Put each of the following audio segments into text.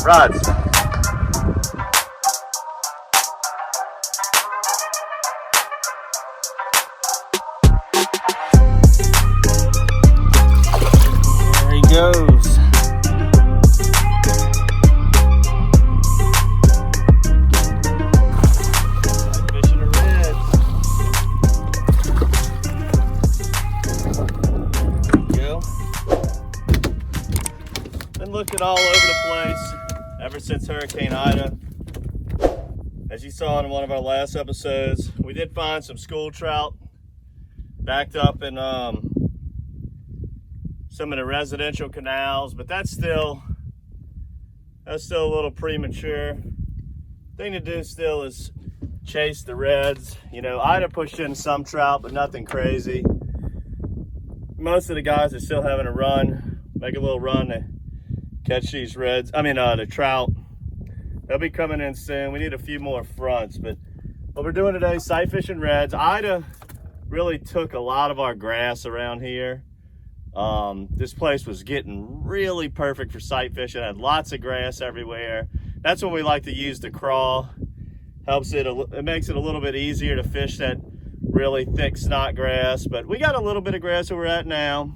Rods. There he goes. Fishing a red. There we go. Been looking all over the place ever since Hurricane Ida. As you saw in one of our last episodes, we did find some school trout backed up in some of the residential canals, but that's still a little premature. Thing to do still is chase the reds. You know, Ida pushed in some trout, but nothing crazy. Most of the guys are still having a run, make a little run to catch these reds. The trout. They'll be coming in soon. We need a few more fronts, but what we're doing today is sight fishing reds. Ida really took a lot of our grass around here. This place was getting really perfect for sight fishing. It had lots of grass everywhere. That's when we like to use the crawl. It makes it a little bit easier to fish that really thick snot grass, but we got a little bit of grass where we're at now.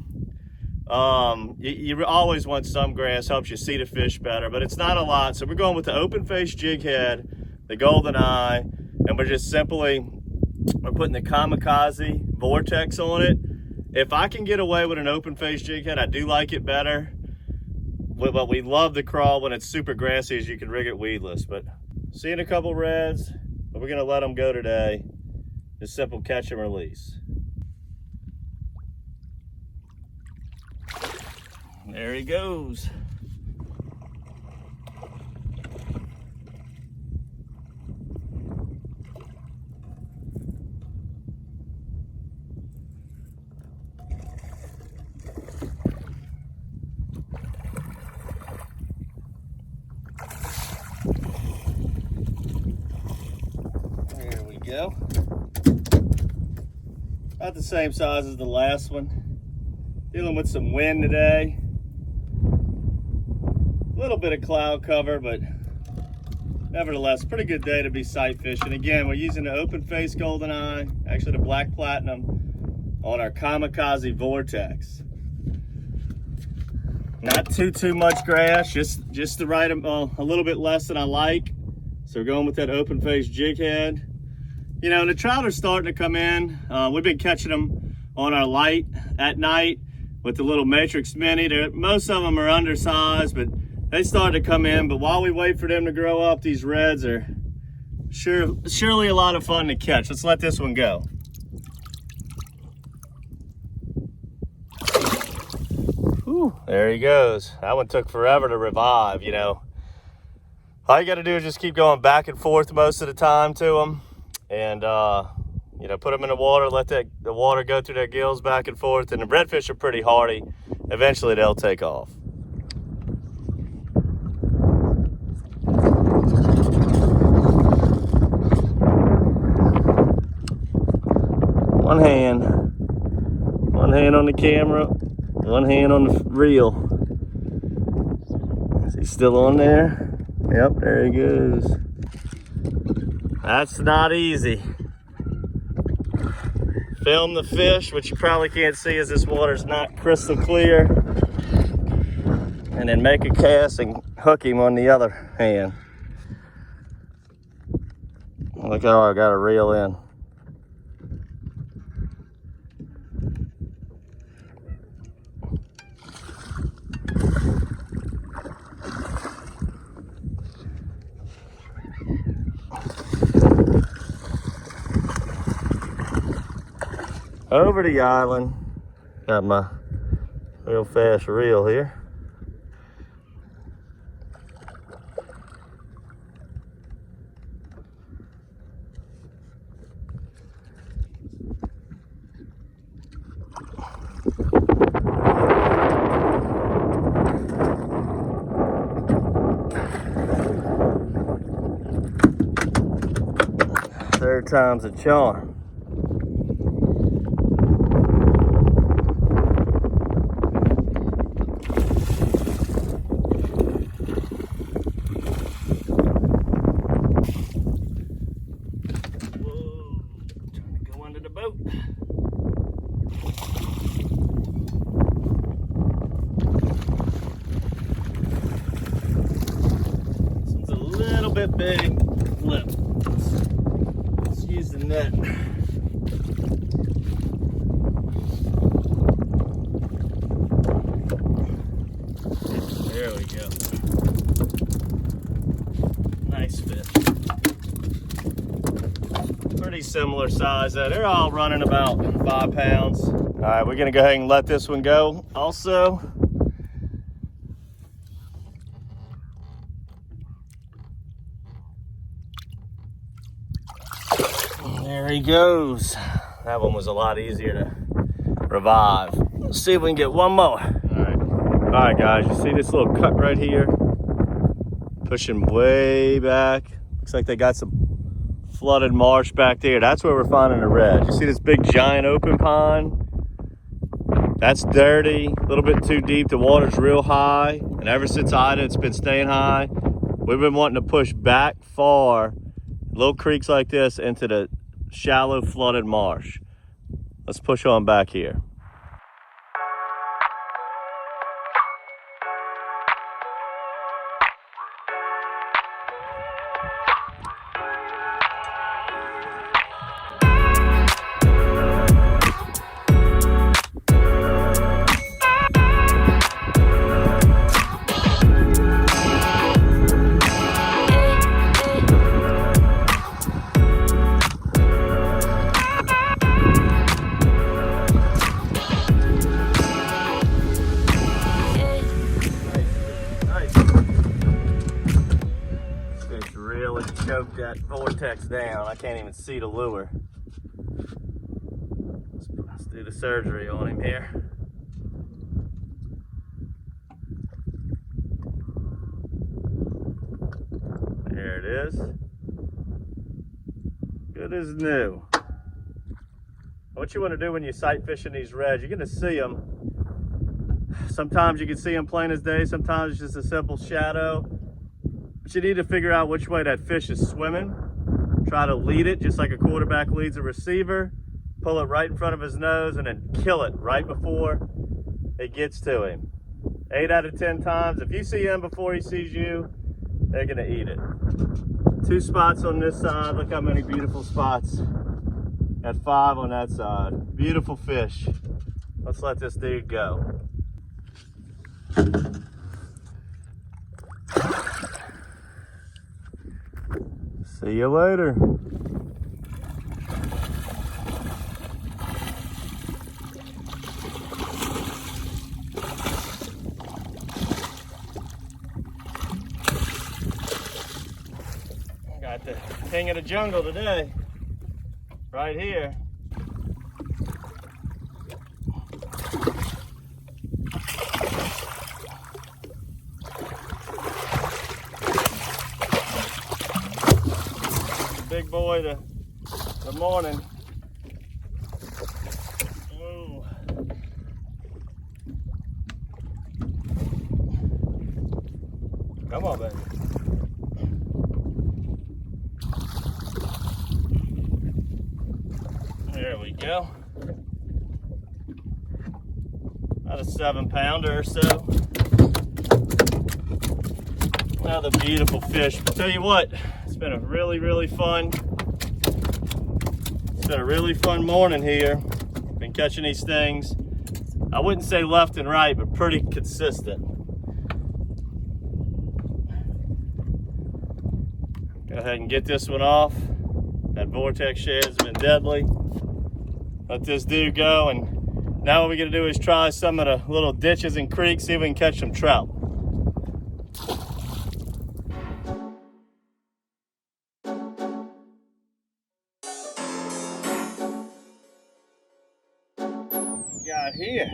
You always want some grass, helps you see the fish better, but it's not a lot. So we're going with the open face jig head, the golden eye, and we're putting the kamikaze vortex on it. If I can get away with an open face jig head, I do like it better. But we love the crawl when it's super grassy, as you can rig it weedless. But seeing a couple reds, but we're gonna let them go today. Just simple catch and release. There he goes. There we go. About the same size as the last one. Dealing with some wind today. A little bit of cloud cover, but nevertheless, pretty good day to be sight fishing. Again, we're using the open face golden eye, actually the black platinum, on our kamikaze vortex. Not too much grass, just the right, a little bit less than I like. So we're going with that open face jig head. You know, the trout are starting to come in. We've been catching them on our light at night with the little Matrix Mini. Most of them are undersized, but they started to come in. But while we wait for them to grow up, these reds are surely a lot of fun to catch. Let's let this one go. Whew, there he goes. That one took forever to revive, you know. All you got to do is just keep going back and forth most of the time to them. And, you know, put them in the water, let the water go through their gills back and forth. And the redfish are pretty hardy. Eventually, they'll take off. One hand on the camera, one hand on the reel. Is he still on there? Yep, there he goes. That's not easy. Film the fish, which you probably can't see as this water's not crystal clear. And then make a cast and hook him on the other hand. Look how I got to reel in. over the island. Got my real fast reel here. Third time's a charm. Whoa, trying to go under the boat. This one's a little bit big. Flip. Let's use the net. There we go. Nice fit. Pretty similar size. They're all running about 5 pounds. All right, we're gonna go ahead and let this one go also. There he goes. That one was a lot easier to revive. Let's see if we can get one more. All right, guys, you see this little cut right here? Pushing way back. Looks like they got some flooded marsh back there. That's where we're finding the red. You see this big giant open pond? That's dirty, a little bit too deep. The water's real high, and ever since Ida, it's been staying high. We've been wanting to push back far, little creeks like this, into the shallow flooded marsh. Let's push on back here. Choke that vortex down. I can't even see the lure. Let's do the surgery on him here. There it is. Good as new. What you want to do when you sight fishing these reds, you're going to see them. Sometimes you can see them plain as day. Sometimes it's just a simple shadow. But you need to figure out which way that fish is swimming. Try to lead it just like a quarterback leads a receiver. Pull it right in front of his nose and then kill it right before it gets to him. 8 out of 10 times, if you see him before he sees you, they're gonna eat it. 2 spots on this side. Look how many beautiful spots. Got 5 on that side. Beautiful fish. Let's let this dude go. See you later. Got the king of the jungle today, right here. Big boy the morning. Ooh. Come on, baby. There we go. About a 7-pounder or so. Another beautiful fish. But tell you what, it's been a really fun. It's been a really fun morning here. Been catching these things. I wouldn't say left and right, but pretty consistent. Go ahead and get this one off. That vortex shad has been deadly. let this dude go, and now what we're gonna do is try some of the little ditches and creeks, see if we can catch some trout. Got here.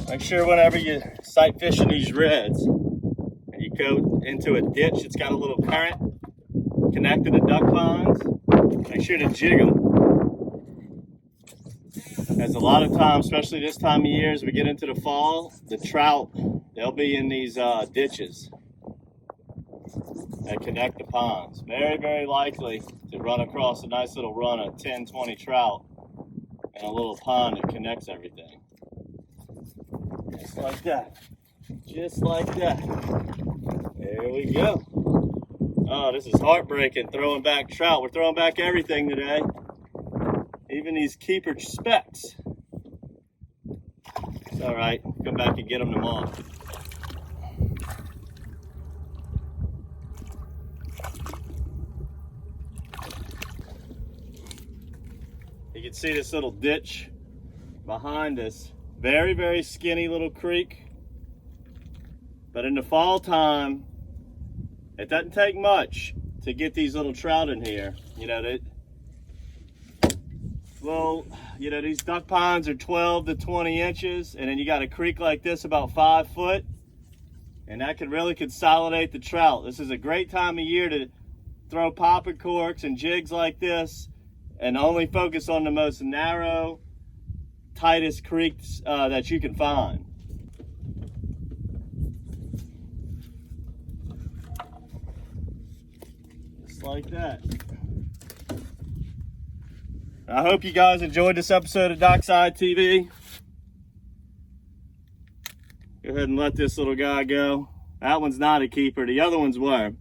Make sure whenever you sight fishing these reds and you go into a ditch that's got a little current connected to duck ponds, make sure to jig them. As a lot of times, especially this time of year as we get into the fall, the trout, they'll be in these ditches that connect the ponds. Very, very likely to run across a nice little run of 10, 20 trout in a little pond that connects everything. Just like that. Just like that. There we go. Oh, this is heartbreaking, throwing back trout. We're throwing back everything today. Even these keeper specks. It's all right. Come back and get them tomorrow. You can see this little ditch behind us. Very, very skinny little creek. But in the fall time, it doesn't take much to get these little trout in here. You know, these duck ponds are 12 to 20 inches, and then you got a creek like this about 5 foot, and that could really consolidate the trout. This is a great time of year to throw popping corks and jigs like this, and only focus on the most narrow, tightest creeks that you can find. Just like that. I hope you guys enjoyed this episode of DockSide TV. Go ahead and let this little guy go. That one's not a keeper, the other ones were.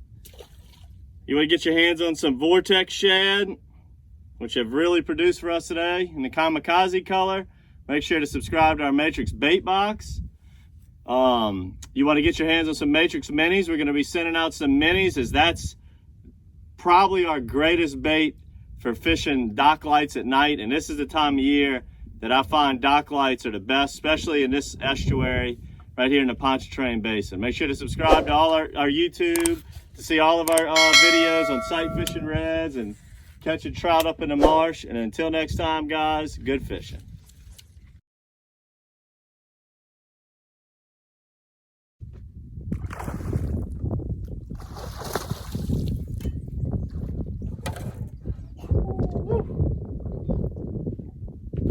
You want to get your hands on some Vortex shad, which have really produced for us today in the kamikaze color. Make sure to subscribe to our Matrix bait box. You want to get your hands on some Matrix minis. We're going to be sending out some minis, as that's probably our greatest bait for fishing dock lights at night. And this is the time of year that I find dock lights are the best, especially in this estuary right here in the Pontchartrain Basin. Make sure to subscribe to all our YouTube to see all of our videos on sight fishing reds and catching trout up in the marsh. And until next time, guys, good fishing.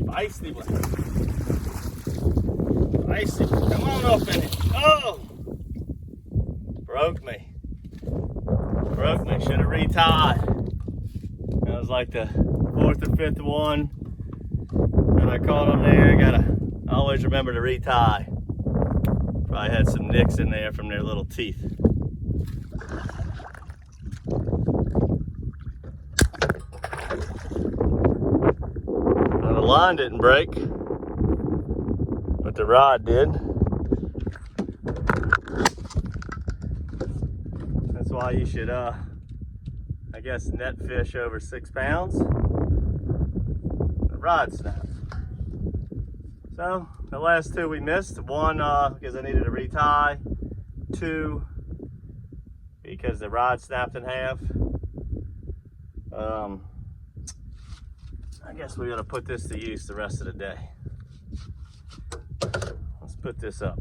Feisty one. Feisty. Come on up in it. Oh! Broke me. Broke me. Should have retied. That was like the 4th or 5th one that I caught them there. Gotta always remember to retie. Probably had some nicks in there from their little teeth. The line didn't break, but the rod did. That's why you should, I guess, net fish over 6 pounds. The rod snapped. So the last 2 we missed. 1 because I needed to retie. 2 because the rod snapped in half. I guess we're gonna put this to use the rest of the day. Let's put this up.